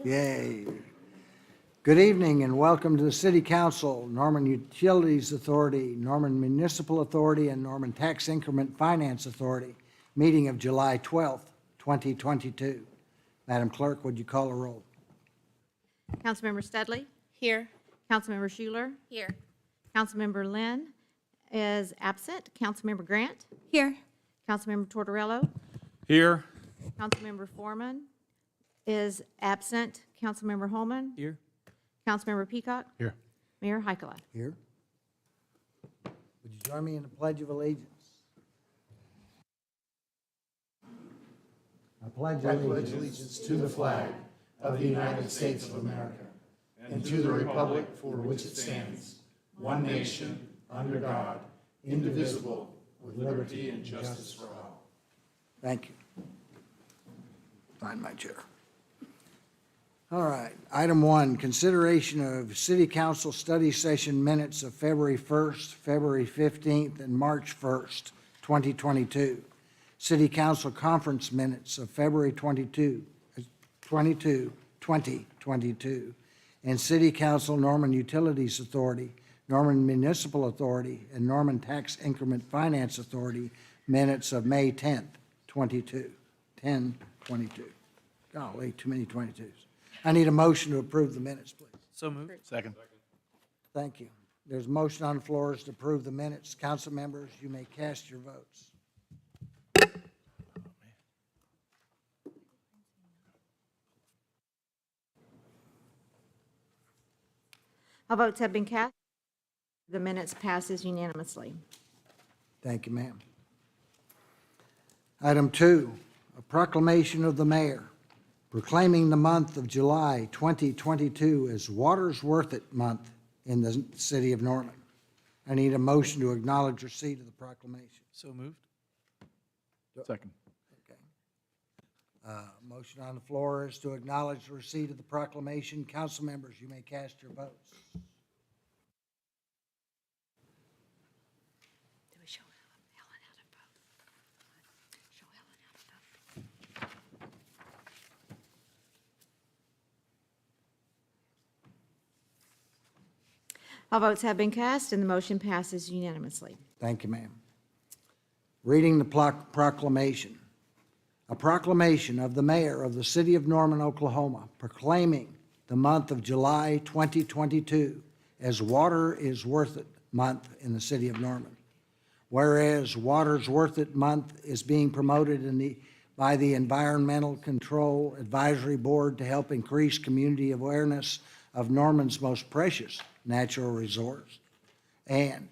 Yay. Good evening and welcome to the City Council, Norman Utilities Authority, Norman Municipal Authority, and Norman Tax Increment Finance Authority, meeting of July 12th, 2022. Madam Clerk, would you call a roll? Councilmember Studley? Here. Councilmember Schuler? Here. Councilmember Lynn is absent. Councilmember Grant? Here. Councilmember Tortorello? Here. Councilmember Foreman is absent. Councilmember Holman? Here. Councilmember Peacock? Here. Mayor Heikkila? Here. Would you join me in the Pledge of Allegiance? I pledge allegiance to the flag of the United States of America and to the republic for which it stands, one nation, under God, indivisible, with liberty and justice for all. Thank you. Find my chair. All right. Item 1, consideration of City Council study session minutes of February 1st, February 15th, and March 1st, 2022. City Council conference minutes of February 2022, and City Council Norman Utilities Authority, Norman Municipal Authority, and Norman Tax Increment Finance Authority minutes of May 10th, 10/22. Golly, too many 22s. I need a motion to approve the minutes, please. So moved. Second. Thank you. There's a motion on the floor to approve the minutes. Council members, you may cast your votes. All votes have been cast. The minutes passes unanimously. Thank you, ma'am. Item 2, a proclamation of the mayor proclaiming the month of July 2022 as Water's Worth It Month in the city of Norman. I need a motion to acknowledge receipt of the proclamation. So moved. Second. Okay. Motion on the floor is to acknowledge the receipt of the proclamation. Council members, you may cast your votes. Do we show Helen how to vote? Show Helen how to vote. All votes have been cast, and the motion passes unanimously. Thank you, ma'am. Reading the proclamation. A proclamation of the mayor of the city of Norman, Oklahoma, proclaiming the month of July 2022 as Water is Worth It Month in the city of Norman. Whereas Water's Worth It Month is being promoted by the Environmental Control Advisory Board to help increase community awareness of Norman's most precious natural resource. And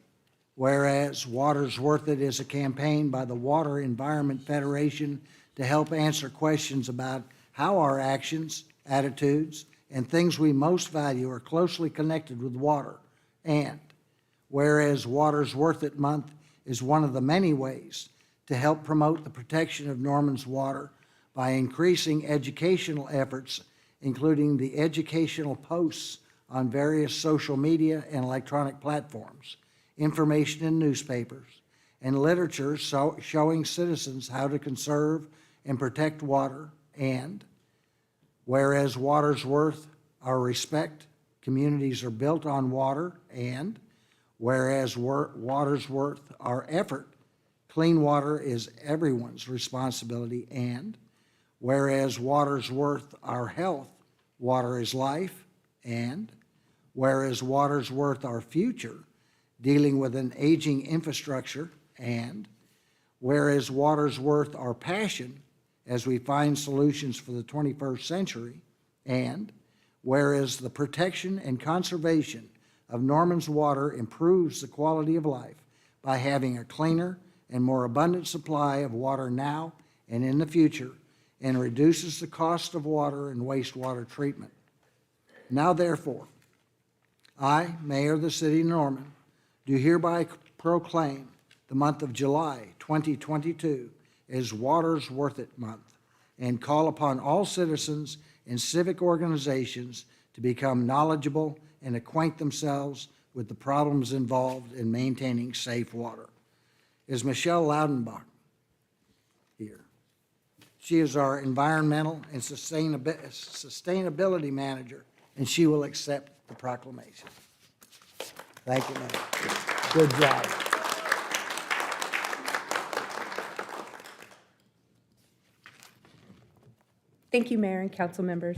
whereas Water's Worth It is a campaign by the Water Environment Federation to help answer questions about how our actions, attitudes, and things we most value are closely connected with water. And whereas Water's Worth It Month is one of the many ways to help promote the protection of Norman's water by increasing educational efforts, including the educational posts on various social media and electronic platforms, information in newspapers, and literature showing citizens how to conserve and protect water. And whereas water's worth our respect, communities are built on water. And whereas water's worth our effort, clean water is everyone's responsibility. And whereas water's worth our health, water is life. And whereas water's worth our future, dealing with an aging infrastructure. And whereas water's worth our passion as we find solutions for the 21st century. And whereas the protection and conservation of Norman's water improves the quality of life by having a cleaner and more abundant supply of water now and in the future, and reduces the cost of water and wastewater treatment. Now therefore, I, Mayor of the City of Norman, do hereby proclaim the month of July 2022 as Water's Worth It Month, and call upon all citizens and civic organizations to become knowledgeable and acquaint themselves with the problems involved in maintaining safe water. Is Michelle Loudenbach here? She is our environmental and sustainability manager, and she will accept the proclamation. Thank you, ma'am. Good job. Thank you, Mayor and council members.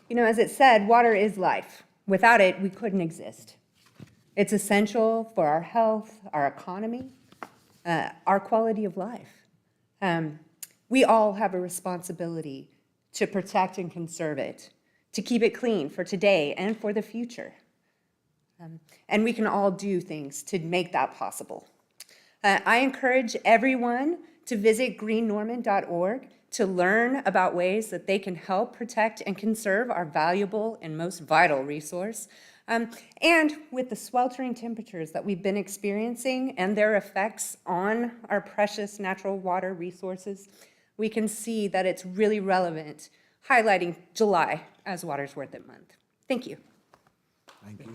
You know, as it said, water is life. Without it, we couldn't exist. It's essential for our health, our economy, our quality of life. We all have a responsibility to protect and conserve it, to keep it clean for today and for the future. And we can all do things to make that possible. I encourage everyone to visit greennorman.org to learn about ways that they can help protect and conserve our valuable and most vital resource. And with the sweltering temperatures that we've been experiencing and their effects on our precious natural water resources, we can see that it's really relevant, highlighting July as Water's Worth It Month. Thank you. Thank you.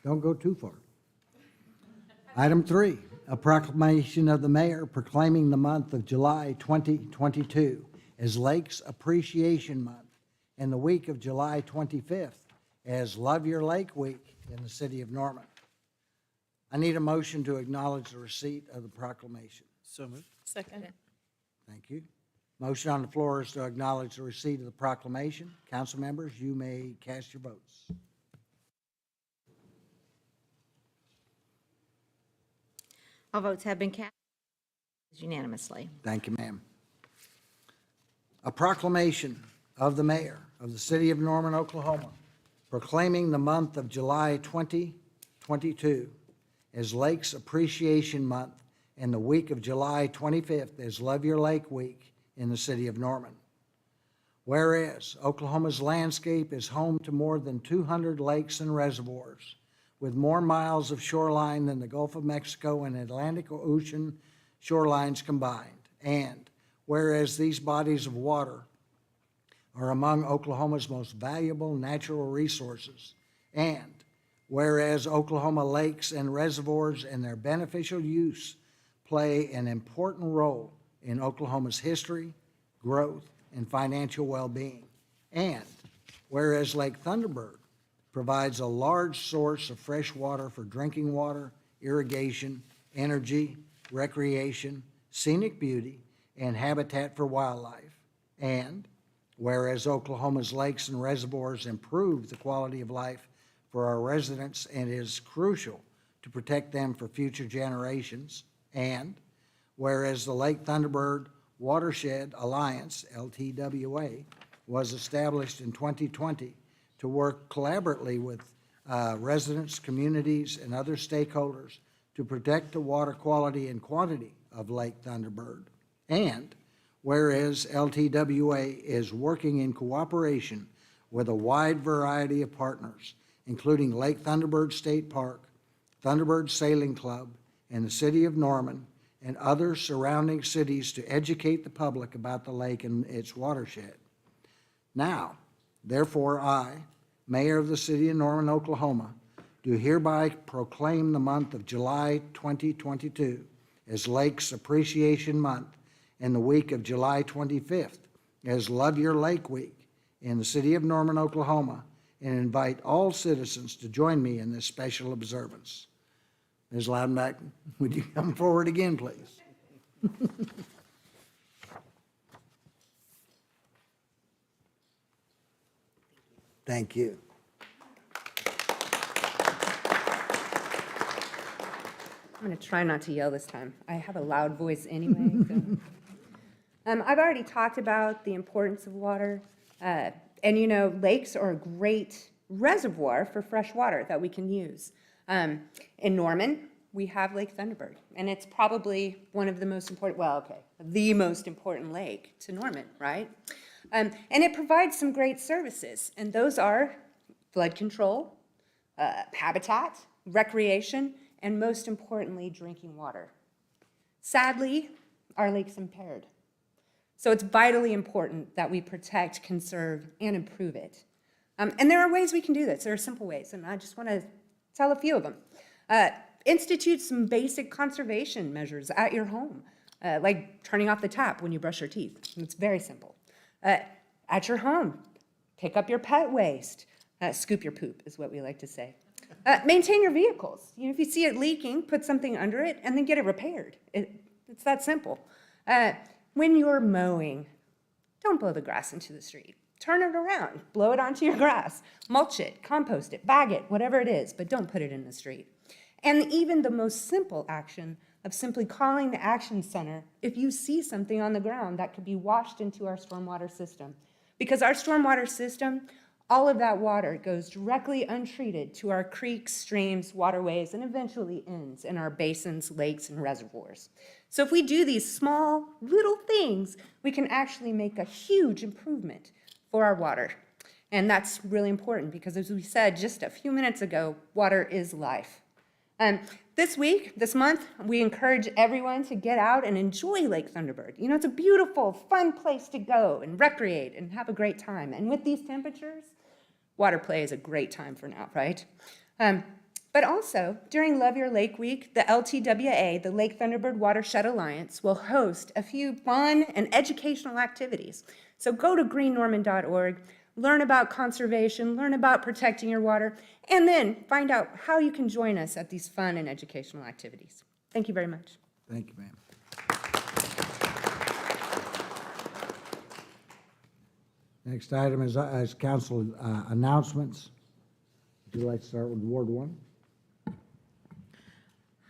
Don't go too far. Item 3, a proclamation of the mayor proclaiming the month of July 2022 as Lakes Appreciation Month and the week of July 25th as Love Your Lake Week in the city of Norman. I need a motion to acknowledge the receipt of the proclamation. So moved. Second. Thank you. Motion on the floor is to acknowledge the receipt of the proclamation. Council members, you may cast your votes. All votes have been cast unanimously. Thank you, ma'am. A proclamation of the mayor of the city of Norman, Oklahoma, proclaiming the month of July 2022 as Lakes Appreciation Month and the week of July 25th as Love Your Lake Week in the city of Norman. Whereas Oklahoma's landscape is home to more than 200 lakes and reservoirs, with more miles of shoreline than the Gulf of Mexico and Atlantic Ocean shorelines combined. And whereas these bodies of water are among Oklahoma's most valuable natural resources, and whereas Oklahoma lakes and reservoirs and their beneficial use play an important role in Oklahoma's history, growth, and financial well-being, and whereas Lake Thunderbird provides a large source of fresh water for drinking water, irrigation, energy, recreation, scenic beauty, and habitat for wildlife. And whereas Oklahoma's lakes and reservoirs improve the quality of life for our residents and is crucial to protect them for future generations. And whereas the Lake Thunderbird Watershed Alliance, LTWA, was established in 2020 to work collaboratively with residents, communities, and other stakeholders to protect the water quality and quantity of Lake Thunderbird. And whereas LTWA is working in cooperation with a wide variety of partners, including Lake Thunderbird State Park, Thunderbird Sailing Club, and the city of Norman, and other surrounding cities to educate the public about the lake and its watershed. Now, therefore, I, Mayor of the City of Norman, Oklahoma, do hereby proclaim the month of July 2022 as Lakes Appreciation Month and the week of July 25th as Love Your Lake Week in the City of Norman, Oklahoma, and invite all citizens to join me in this special observance. Ms. Loudenback, would you come forward again, please? Thank you. I'm going to try not to yell this time. I have a loud voice anyway. So. I've already talked about the importance of water. And you know, lakes are a great reservoir for fresh water that we can use. In Norman, we have Lake Thunderbird, and it's probably one of the most important, well, okay, the most important lake to Norman, right? And it provides some great services, and those are flood control, habitat, recreation, and most importantly, drinking water. Sadly, our lake's impaired. So it's vitally important that we protect, conserve, and improve it. And there are ways we can do this. There are simple ways, and I just want to tell a few of them. Institute some basic conservation measures at your home, like turning off the tap when you brush your teeth. It's very simple. At your home, pick up your pet waste. Scoop your poop is what we like to say. Maintain your vehicles. If you see it leaking, put something under it and then get it repaired. It's that simple. When you're mowing, don't blow the grass into the street. Turn it around, blow it onto your grass, mulch it, compost it, bag it, whatever it is, but don't put it in the street. And even the most simple action of simply calling the Action Center if you see something on the ground that could be washed into our stormwater system. Because our stormwater system, all of that water goes directly untreated to our creeks, streams, waterways, and eventually ends in our basins, lakes, and reservoirs. So if we do these small, little things, we can actually make a huge improvement for our water. And that's really important because, as we said just a few minutes ago, water is life. This month, we encourage everyone to get out and enjoy Lake Thunderbird. It's a beautiful, fun place to go and recreate and have a great time. And with these temperatures, water play is a great time for now, right? But also, during Love Your Lake Week, the LTWA, the Lake Thunderbird Watershed Alliance, will host a few fun and educational activities. So go to greennorman.org, learn about conservation, learn about protecting your water, and then find out how you can join us at these fun and educational activities. Thank you very much. Thank you, ma'am. Next item is council announcements. Would you like to start with Ward 1?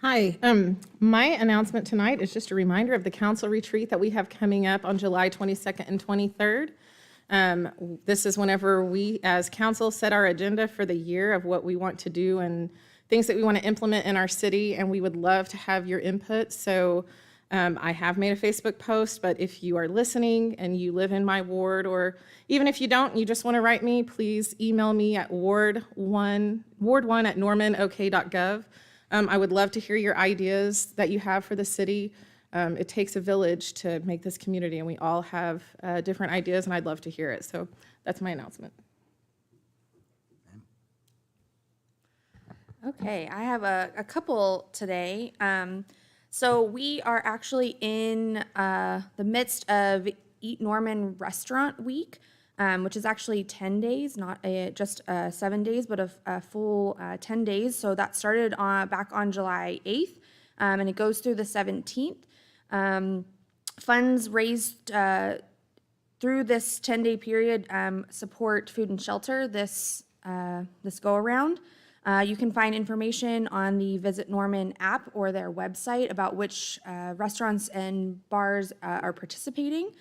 Hi, my announcement tonight is just a reminder of the council retreat that we have coming up on July 22nd and 23rd. This is whenever we, as council, set our agenda for the year of what we want to do and things that we want to implement in our city, and we would love to have your input. So I have made a Facebook post, but if you are listening and you live in my ward, or even if you don't, and you just want to write me, please email me at ward1@normanok.gov. I would love to hear your ideas that you have for the city. It takes a village to make this community, and we all have different ideas, and I'd love to hear it. So that's my announcement. Okay, I have a couple today. So we are actually in the midst of Eat Norman Restaurant Week, which is actually 10 days, not just 7 days, but a full 10 days. So that started back on July 8th, and it goes through the 17th. Funds raised through this 10-day period support food and shelter this go-around. You can find information on the Visit Norman app or their website about which restaurants and bars are participating.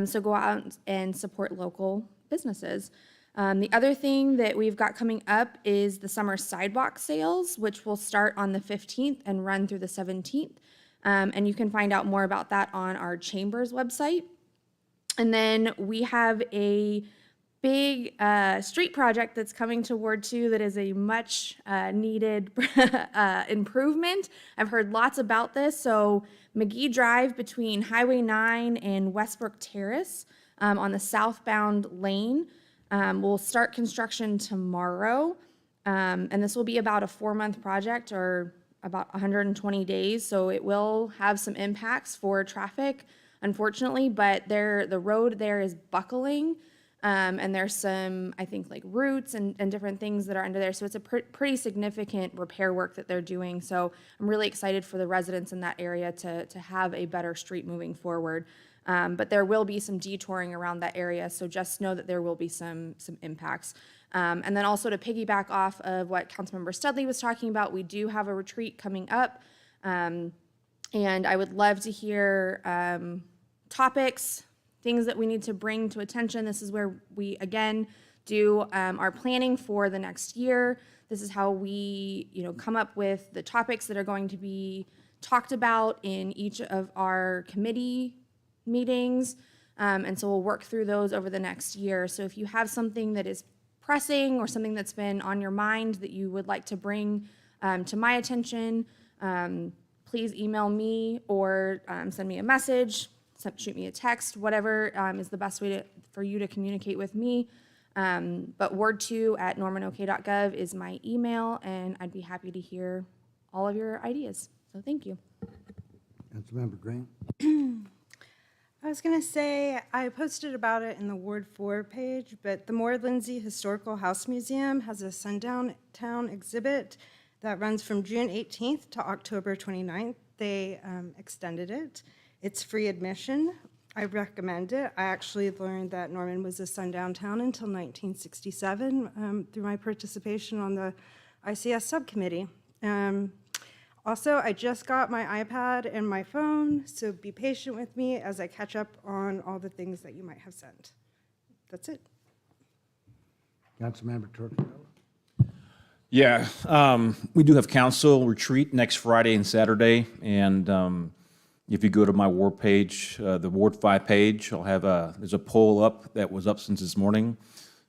So go out and support local businesses. The other thing that we've got coming up is the summer sidewalk sales, which will start on the 15th and run through the 17th. And you can find out more about that on our chamber's website. And then we have a big street project that's coming to Ward 2 that is a much needed improvement. I've heard lots about this. So McGee Drive between Highway 9 and Westbrook Terrace on the southbound lane will start construction tomorrow. And this will be about a 4-month project, or about 120 days. So it will have some impacts for traffic, unfortunately, but the road there is buckling. And there's some, I think, like roots and different things that are under there. So it's a pretty significant repair work that they're doing. So I'm really excited for the residents in that area to have a better street moving forward. But there will be some detouring around that area. So just know that there will be some impacts. And then also to piggyback off of what Councilmember Studley was talking about, we do have a retreat coming up. And I would love to hear topics, things that we need to bring to attention. This is where we, again, do our planning for the next year. This is how we, come up with the topics that are going to be talked about in each of our committee meetings. And so we'll work through those over the next year. So if you have something that is pressing or something that's been on your mind that you would like to bring to my attention, please email me or send me a message. Shoot me a text, whatever is the best way for you to communicate with me. But ward2@normanok.gov is my email, and I'd be happy to hear all of your ideas. So thank you. Councilmember Grant? I was going to say, I posted about it in the Ward 4 page, but the Moore Lindsay Historical House Museum has a Sundown Town exhibit that runs from June 18th to October 29th. They extended it. It's free admission. I recommend it. I actually learned that Norman was a sundown town until 1967 through my participation on the ICS subcommittee. Also, I just got my iPad and my phone, so be patient with me as I catch up on all the things that you might have sent. That's it. Councilmember Tortorella? Yeah, we do have council retreat next Friday and Saturday, and if you go to my ward page, the Ward 5 page, I'll have there's a poll up that was up since this morning,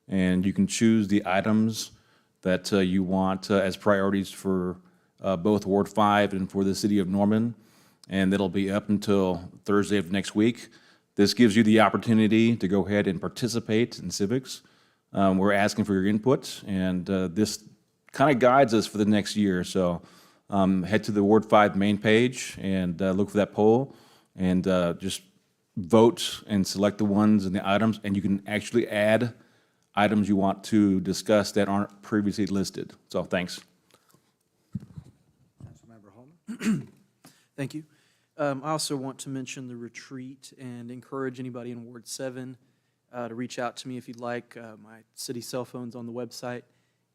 and you can choose the items that you want as priorities for both Ward 5 and for the city of Norman, and that'll be up until Thursday of next week. This gives you the opportunity to go ahead and participate in civics. We're asking for your input, and this kind of guides us for the next year. So head to the Ward 5 main page and look for that poll, and just vote and select the ones and the items, and you can actually add items you want to discuss that aren't previously listed. So thanks. Councilmember Holman? Thank you. I also want to mention the retreat and encourage anybody in Ward 7 to reach out to me if you'd like. My city cell phone's on the website,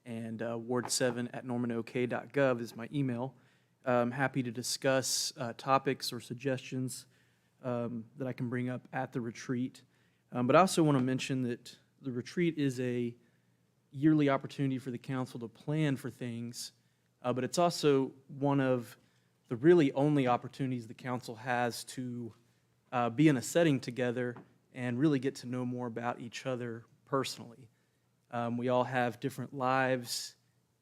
and ward7@normanok.gov is my email. I'm happy to discuss topics or suggestions that I can bring up at the retreat. But I also want to mention that the retreat is a yearly opportunity for the council to plan for things, but it's also one of the really only opportunities the council has to be in a setting together and really get to know more about each other personally. We all have different lives.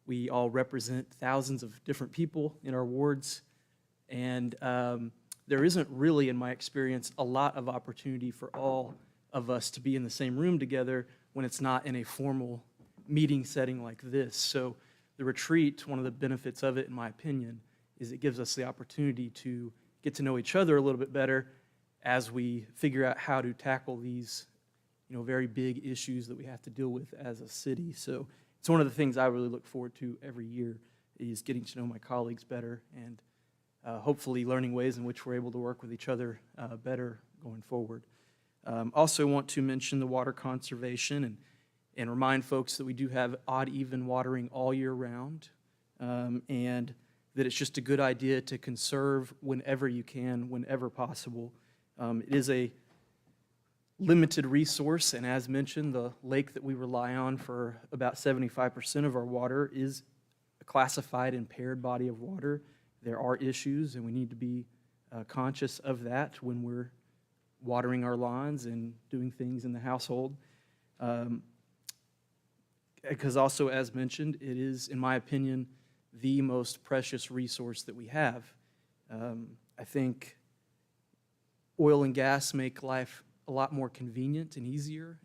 We all represent thousands of different people in our wards, and there isn't really, in my experience, a lot of opportunity for all of us to be in the same room together when it's not in a formal meeting setting like this. So the retreat, one of the benefits of it, in my opinion, is it gives us the opportunity to get to know each other a little bit better as we figure out how to tackle these, very big issues that we have to deal with as a city. So it's one of the things I really look forward to every year, is getting to know my colleagues better and hopefully learning ways in which we're able to work with each other better going forward. Also want to mention the water conservation and remind folks that we do have odd even watering all year round, and that it's just a good idea to conserve whenever you can, whenever possible. It is a limited resource, and as mentioned, the lake that we rely on for about 75% of our water is a classified impaired body of water. There are issues, and we need to be conscious of that when we're watering our lawns and doing things in the household. Because also, as mentioned, it is, in my opinion, the most precious resource that we have. I think oil and gas make life a lot more convenient and easier,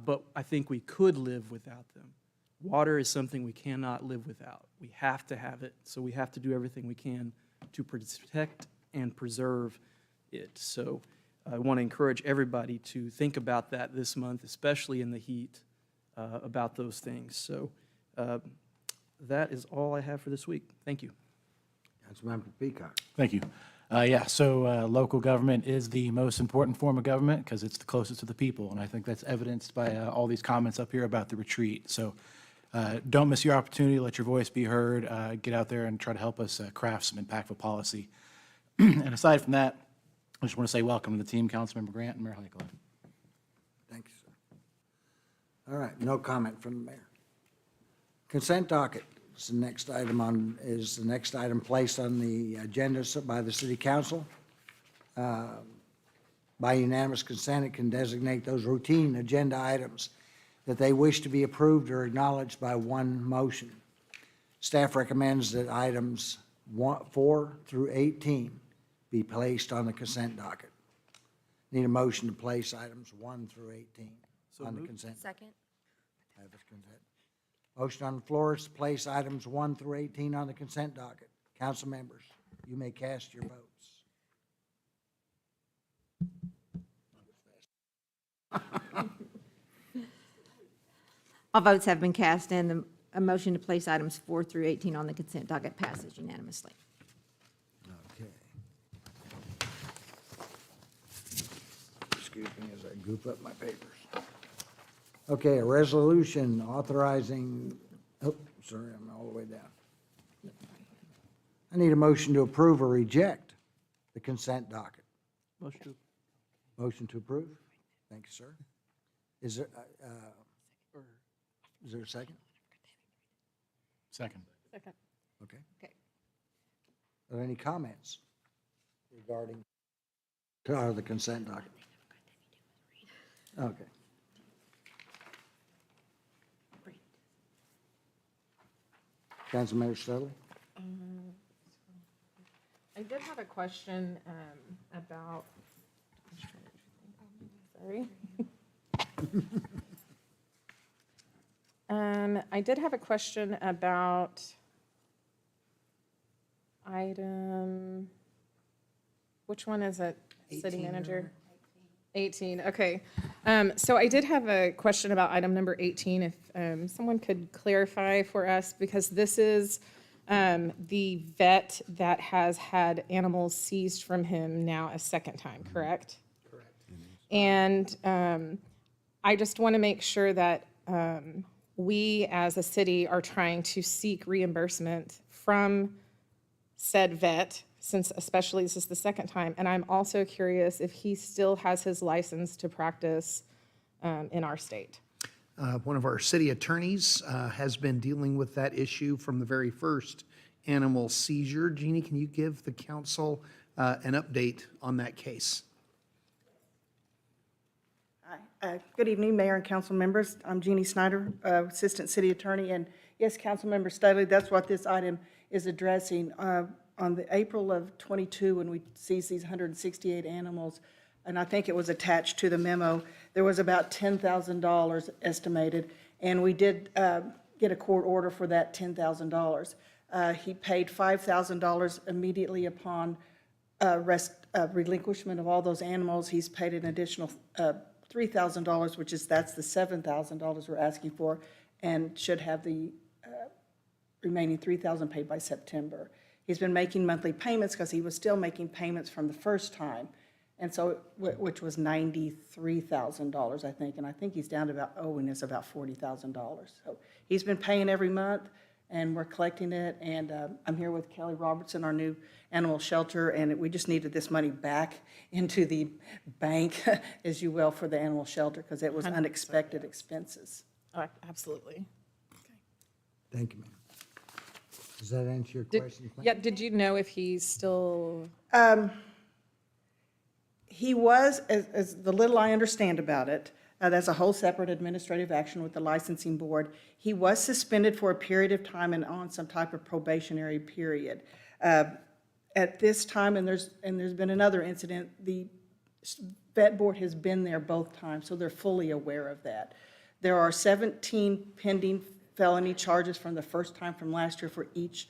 but I think we could live without them. Water is something we cannot live without. We have to have it, so we have to do everything we can to protect and preserve it. So I want to encourage everybody to think about that this month, especially in the heat, about those things. So that is all I have for this week. Thank you. Councilmember Peacock? Thank you. Local government is the most important form of government because it's the closest to the people, and I think that's evidenced by all these comments up here about the retreat. So don't miss your opportunity. Let your voice be heard. Get out there and try to help us craft some impactful policy. And aside from that, I just want to say welcome to the team, Councilmember Grant and Mayor Hickler. Thank you, sir. All right, no comment from the mayor. Consent docket is the next item placed on the agenda by the city council. By unanimous consent, it can designate those routine agenda items that they wish to be approved or acknowledged by one motion. Staff recommends that items 4 through 18 be placed on the consent docket. Need a motion to place items 1 through 18 on the consent. Second. Have a consent. Motion on the floor is to place items 1 through 18 on the consent docket. Council members, you may cast your votes. All votes have been cast, and a motion to place items 4 through 18 on the consent docket passes unanimously. Okay. Excuse me as I goop up my papers. Okay, a resolution authorizing, oh, sorry, I'm all the way down. I need a motion to approve or reject the consent docket. Motion to, Motion to approve? Thank you, sir. Is there a second? Second. Second. Okay. Okay. Are there any comments regarding the consent docket? Okay. Councilmember Studley? I did have a question about, sorry. I did have a question about item, which one is it? City manager? 18, okay. So I did have a question about item number 18, if someone could clarify for us, because this is the vet that has had animals seized from him now a second time, correct? Correct. And I just want to make sure that we, as a city, are trying to seek reimbursement from said vet, since especially this is the second time. And I'm also curious if he still has his license to practice in our state. One of our city attorneys has been dealing with that issue from the very first animal seizure. Jeannie, can you give the council an update on that case? Hi. Good evening, Mayor and council members. I'm Jeannie Snyder, Assistant City Attorney, and yes, Councilmember Studley, that's what this item is addressing. On the April of '22, when we seized these 168 animals, and I think it was attached to the memo, there was about $10,000 estimated, and we did get a court order for that $10,000. He paid $5,000 immediately upon relinquishment of all those animals. He's paid an additional $3,000, that's the $7,000 we're asking for, and should have the remaining $3,000 paid by September. He's been making monthly payments because he was still making payments from the first time, and so, which was $93,000, I think, and I think he's down to about owing us about $40,000. So he's been paying every month, and we're collecting it, and I'm here with Kelly Robertson, our new animal shelter, and we just needed this money back into the bank, as you will, for the animal shelter, because it was unexpected expenses. Absolutely. Thank you, ma'am. Does that answer your question? Yeah, did you know if he's still, He was, as the little I understand about it, that's a whole separate administrative action with the licensing board. He was suspended for a period of time and on some type of probationary period. At this time, and there's been another incident, the vet board has been there both times, so they're fully aware of that. There are 17 pending felony charges from the first time from last year for each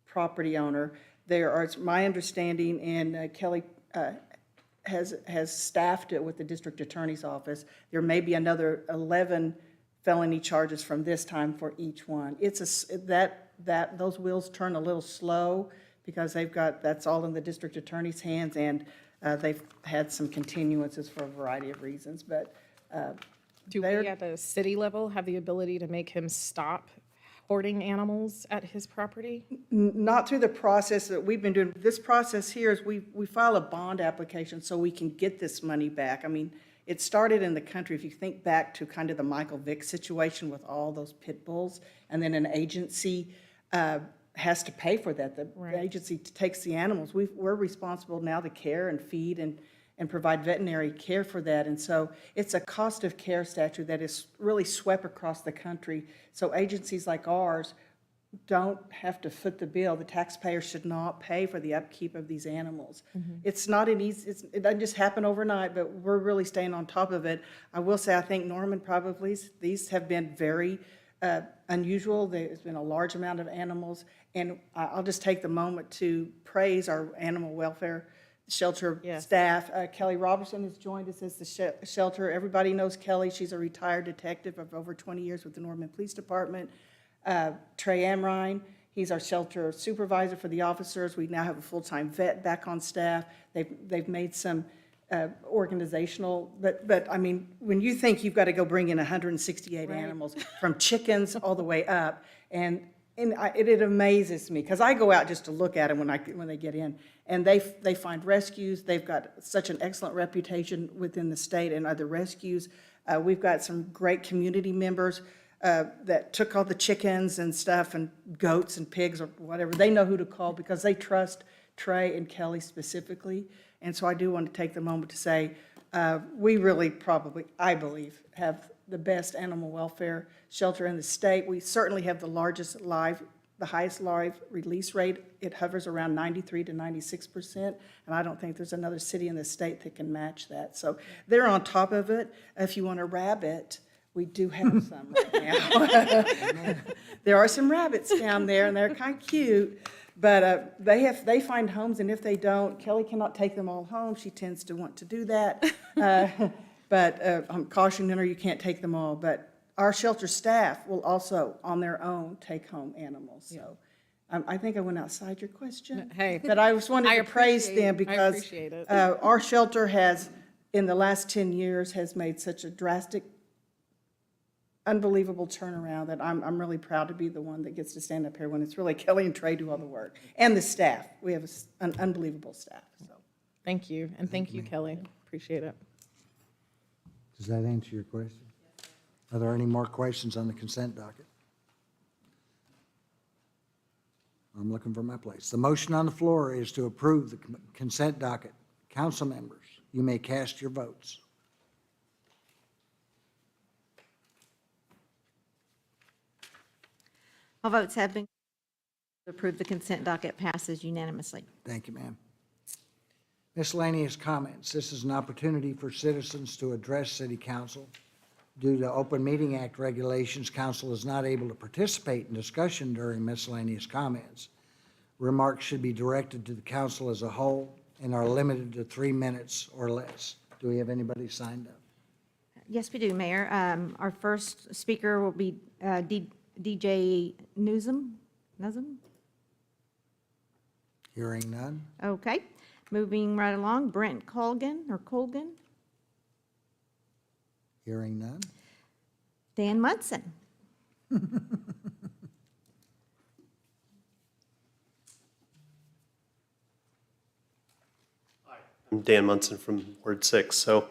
property owner. There are, it's my understanding, and Kelly has staffed it with the district attorney's office, there may be another 11 felony charges from this time for each one. It's those wheels turn a little slow because that's all in the district attorney's hands, and they've had some continuances for a variety of reasons, but do we at the city level have the ability to make him stop hoarding animals at his property? Not through the process that we've been doing. This process here is we file a bond application so we can get this money back. I mean, it started in the country, if you think back to kind of the Michael Vick situation with all those pit bulls, and then an agency has to pay for that. The agency takes the animals. We're responsible now to care and feed and provide veterinary care for that. And so it's a cost of care statute that is really swept across the country. So agencies like ours don't have to foot the bill. The taxpayer should not pay for the upkeep of these animals. It's not an easy, it doesn't just happen overnight, but we're really staying on top of it. I will say, I think Norman probably, these have been very unusual. There's been a large amount of animals, And I'll just take the moment to praise our animal welfare shelter Yes. staff. Kelly Robertson has joined us as the shelter. Everybody knows Kelly. She's a retired detective of over 20 years with the Norman Police Department. Trey Amrine, he's our shelter supervisor for the officers. We now have a full-time vet back on staff. They've made some organizational, but I mean, when you think you've got to go bring in 168 animals, from chickens all the way up, and it amazes me, because I go out just to look at them when they get in, and they find rescues. They've got such an excellent reputation within the state and other rescues. We've got some great community members that took all the chickens and stuff, and goats and pigs or whatever. They know who to call because they trust Trey and Kelly specifically. And so I do want to take the moment to say, we really probably, I believe, have the best animal welfare shelter in the state. We certainly have the highest live release rate. It hovers around 93 to 96%, and I don't think there's another city in the state that can match that. So they're on top of it. If you want a rabbit, we do have some right now. There are some rabbits down there, and they're kind of cute. But they find homes, and if they don't, Kelly cannot take them all home. She tends to want to do that. But I'm cautioning her, you can't take them all. But our shelter staff will also, on their own, take home animals. So I think I went outside your question. Hey. But I just wanted to praise them because appreciate it. our shelter has, in the last 10 years, has made such a drastic, unbelievable turnaround that I'm really proud to be the one that gets to stand up here when it's really Kelly and Trey do all the work. And the staff. We have an unbelievable staff. So. Thank you, and thank you, Kelly. Appreciate it. Does that answer your question? Are there any more questions on the consent docket? I'm looking for my place. The motion on the floor is to approve the consent docket. Council members, you may cast your votes. All votes have been approved. The consent docket passes unanimously. Thank you, ma'am. Miscellaneous comments. This is an opportunity for citizens to address City Council. Due to Open Meeting Act regulations, council is not able to participate in discussion during miscellaneous comments. Remarks should be directed to the council as a whole and are limited to 3 minutes or less. Do we have anybody signed up? Yes, we do, Mayor. Our first speaker will be DJ Newsom. Hearing none. Okay. Moving right along, Brent Colgan. Hearing none. Dan Munson. I'm Dan Munson from Ward 6. So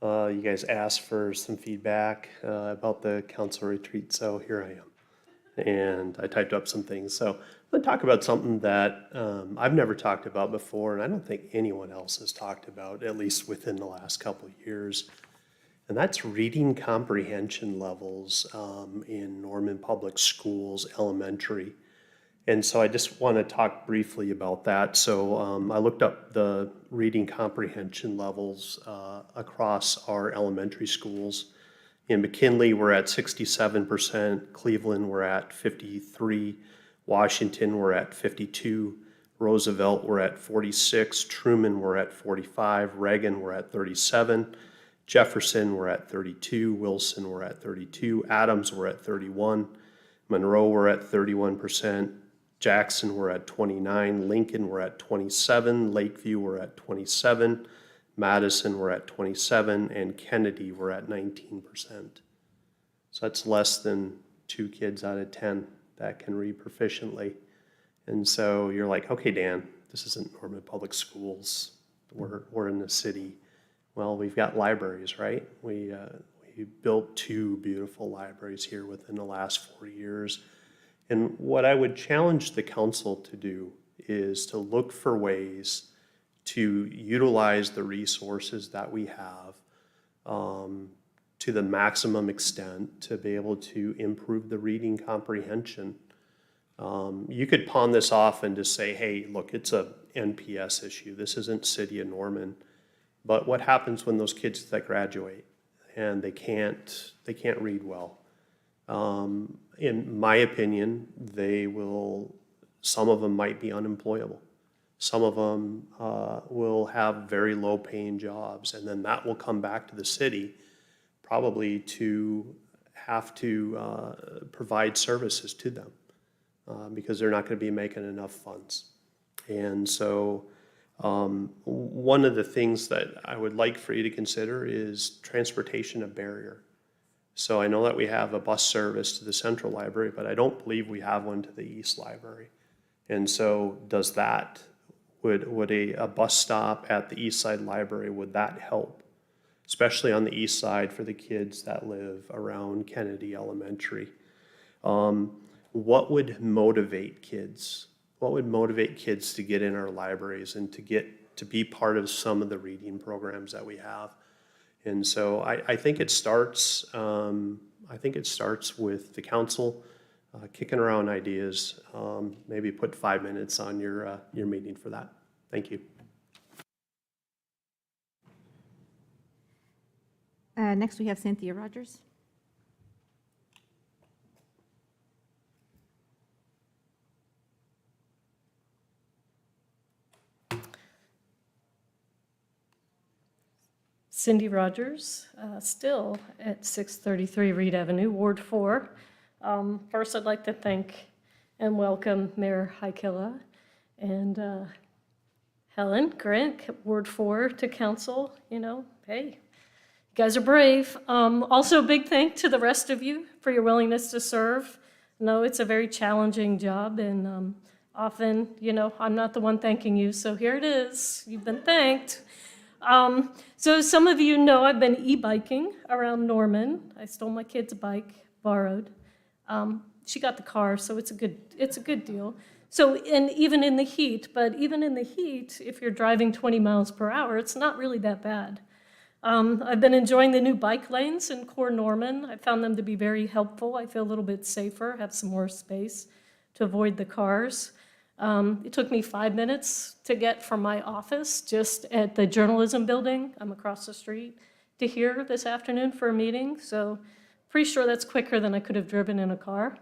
you guys asked for some feedback about the council retreat, so here I am. And I typed up some things. So I'm going to talk about something that I've never talked about before, and I don't think anyone else has talked about, at least within the last couple of years. And that's reading comprehension levels in Norman Public Schools elementary. And so I just want to talk briefly about that. So I looked up the reading comprehension levels across our elementary schools. In McKinley, we're at 67%. Cleveland, we're at 53%. Washington, we're at 52%. Roosevelt, we're at 46%. Truman, we're at 45%. Reagan, we're at 37%. Jefferson, we're at 32%. Wilson, we're at 32%. Adams, we're at 31%. Monroe, we're at 31%. Jackson, we're at 29%. Lincoln, we're at 27%. Lakeview, we're at 27%. Madison, we're at 27%. And Kennedy, we're at 19%. So that's less than 2 kids out of 10 that can read proficiently. And so you're like, okay, Dan, this isn't Norman Public Schools. We're in the city. Well, we've got libraries, right? We built 2 beautiful libraries here within the last 4 years. And what I would challenge the council to do is to look for ways to utilize the resources that we have to the maximum extent to be able to improve the reading comprehension. You could pawn this off and just say, hey, look, it's a NPS issue. This isn't City of Norman. But what happens when those kids that graduate and they can't read well? In my opinion, they will Some of them might be unemployable. Some of them will have very low-paying jobs, and then that will come back to the city probably to have to provide services to them because they're not going to be making enough funds. And so one of the things that I would like for you to consider is transportation a barrier. So I know that we have a bus service to the Central Library, but I don't believe we have one to the East Library. And so does that, would a bus stop at the East Side Library, would that help? Especially on the east side for the kids that live around Kennedy Elementary. What would motivate kids? What would motivate kids to get in our libraries and to be part of some of the reading programs that we have? And so I think it starts with the council kicking around ideas. Maybe put 5 minutes on your meeting for that. Thank you. Next, we have Cynthia Rogers. Cindy Rogers, still at 633 Reed Avenue, Ward 4. First, I'd like to thank and welcome Mayor Hykilla and Helen Grant, Ward 4, to council. You know, hey, you guys are brave. Also, a big thank to the rest of you for your willingness to serve. No, it's a very challenging job, and often, you know, I'm not the one thanking you, so here it is. You've been thanked. So some of you know I've been e-biking around Norman. I stole my kid's bike, borrowed. She got the car, so it's a good deal. So, and even in the heat, if you're driving 20 miles per hour, it's not really that bad. I've been enjoying the new bike lanes in core Norman. I found them to be very helpful. I feel a little bit safer, have some more space to avoid the cars. It took me 5 minutes to get from my office just at the journalism building, I'm across the street, to here this afternoon for a meeting. So pretty sure that's quicker than I could have driven in a car.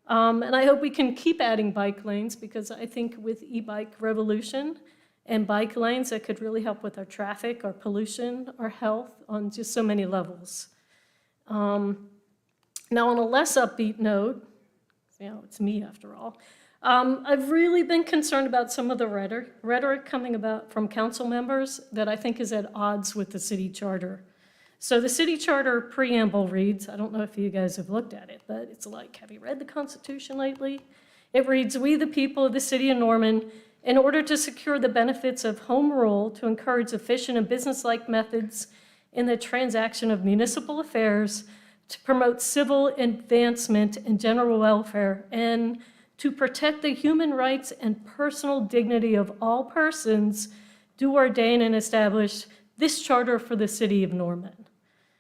And I hope we can keep adding bike lanes because I think with e-bike revolution and bike lanes, that could really help with our traffic, our pollution, our health on just so many levels. Now on a less upbeat note, you know, it's me after all, I've really been concerned about some of the rhetoric coming about from council members that I think is at odds with the city charter. So the city charter preamble reads, I don't know if you guys have looked at it, but it's like, have you read the Constitution lately? It reads, we the people of the city of Norman, in order to secure the benefits of home rule, to encourage efficient and business-like methods in the transaction of municipal affairs, to promote civil advancement and general welfare, and to protect the human rights and personal dignity of all persons, do ordain and establish this charter for the city of Norman.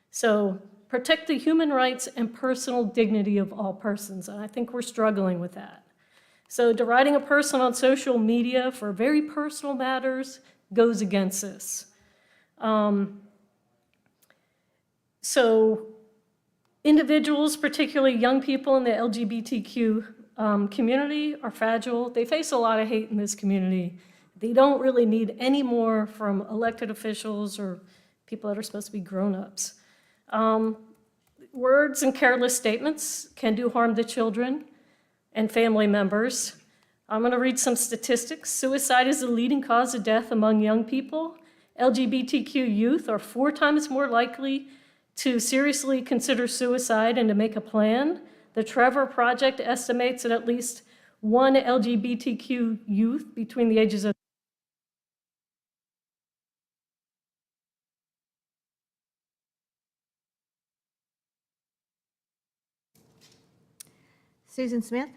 So protect the human rights and personal dignity of all persons, and I think we're struggling with that. So deriding a person on social media for very personal matters goes against this. So individuals, particularly young people in the LGBTQ community, are fragile. They face a lot of hate in this community. They don't really need any more from elected officials or people that are supposed to be grown-ups. Words and careless statements can do harm to children and family members. I'm going to read some statistics. Suicide is the leading cause of death among young people. LGBTQ youth are 4 times more likely to seriously consider suicide and to make a plan. The Trevor Project estimates that at least 1 LGBTQ youth between the ages of Susan Smith?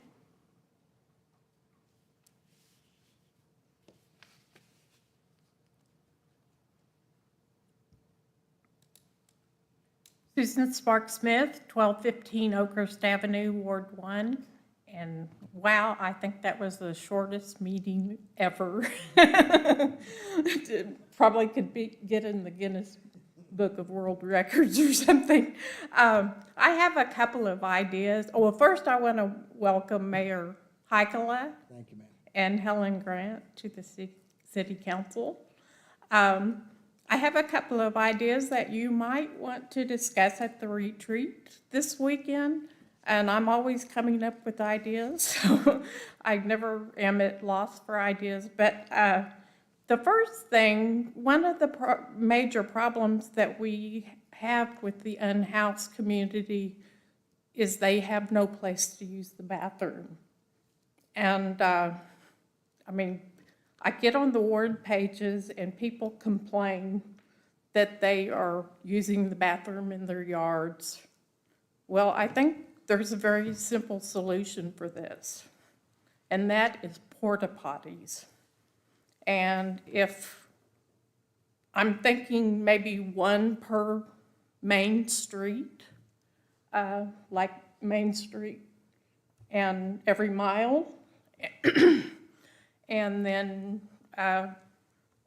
Susan Sparks Smith, 1215 Oakhurst Avenue, Ward 1. And wow, I think that was the shortest meeting ever. Probably could get in the Guinness Book of World Records or something. I have a couple of ideas. Well, first I want to welcome Mayor Heikela Thank you, ma'am. and Helen Grant to the city council. I have a couple of ideas that you might want to discuss at the retreat this weekend, and I'm always coming up with ideas, so I never am at loss for ideas. But the first thing, one of the major problems that we have with the unhoused community is they have no place to use the bathroom. And I mean, I get on the ward pages and people complain that they are using the bathroom in their yards. Well, I think there's a very simple solution for this, and that is porta potties. And if I'm thinking maybe one per main street, like Main Street and every mile, and then, and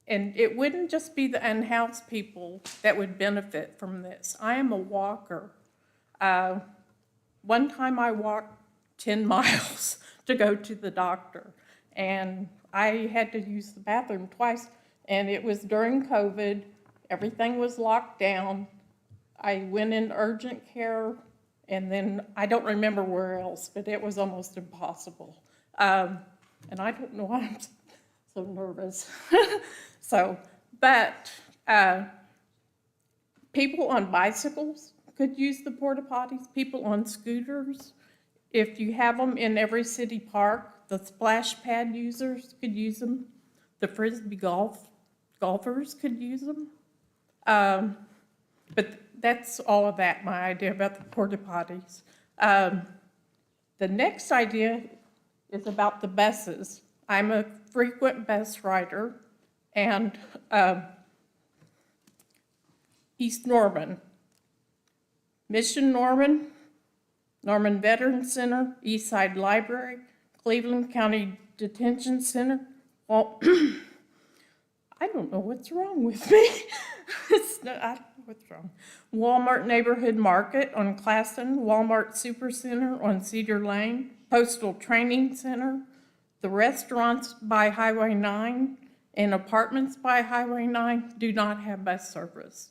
it wouldn't just be the unhoused people that would benefit from this. I am a walker. One time I walked 10 miles to go to the doctor, and I had to use the bathroom twice, and it was during COVID. Everything was locked down. I went in urgent care, and then I don't remember where else, but it was almost impossible. And I don't know why I'm so nervous. But people on bicycles could use the porta potties, people on scooters. If you have them in every city park, the splash pad users could use them. The Frisbee golfers could use them. But that's all of that, my idea about the porta potties. The next idea is about the buses. I'm a frequent bus rider, and East Norman, Mission Norman, Norman Veterans Center, East Side Library, Cleveland County Detention Center. Well, I don't know what's wrong with me. I don't know what's wrong. Walmart Neighborhood Market on Classen, Walmart Supercenter on Cedar Lane, Postal Training Center, the restaurants by Highway 9 and apartments by Highway 9 do not have bus service.